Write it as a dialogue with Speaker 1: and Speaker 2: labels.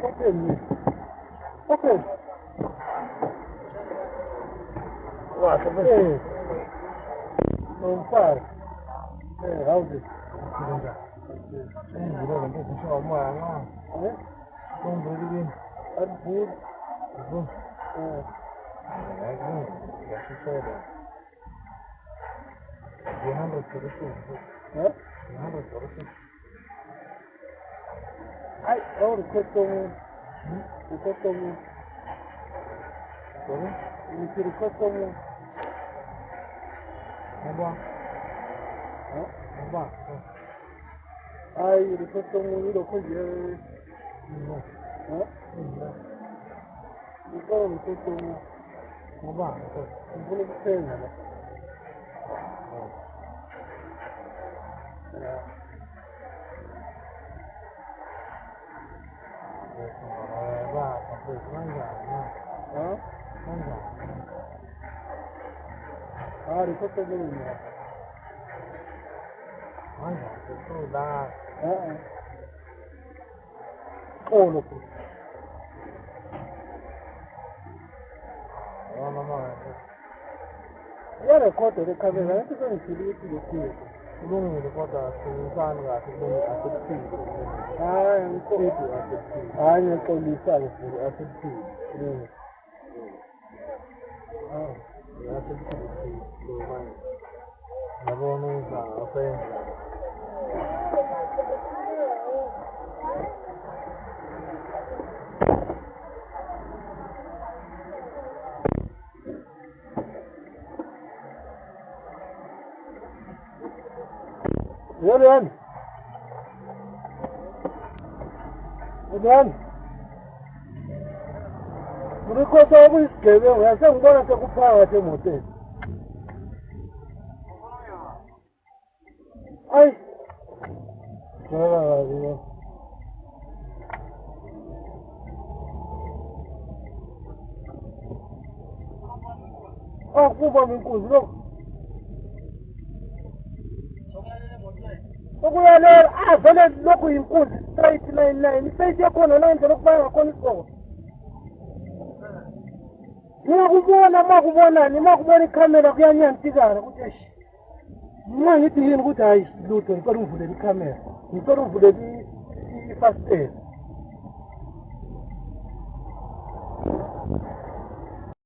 Speaker 1: Okay. What? No far. How did? You don't get to show more. Don't believe in. And food. Yes, you said that. 100 huh? 100 I the question. The question. Sorry? You see the question. I the question you don't put your huh? You go the question. You put the same. Ricordo bene. Lo io ricordo che camminate con i figli di qui. Non mi ricordo se mi fanno a tutti. Un po' più a tutti. Nel collisale a tutti. A tutti. La buona offesa. Julian! Ricordo che scrivevo, è un buon che occupava te molte. Ai! Kuba minkuzi ukuyalela vele lokhu yinkunzi straight 99 straight yakhona la indlela okubanga ngakhona isoko makubona ikhamera kuyanyantikana ukuthi eish nxa ngithi yini ukuthi hayi lutho ngicela ungivulele ikhamera ngicela ungivulele ifastela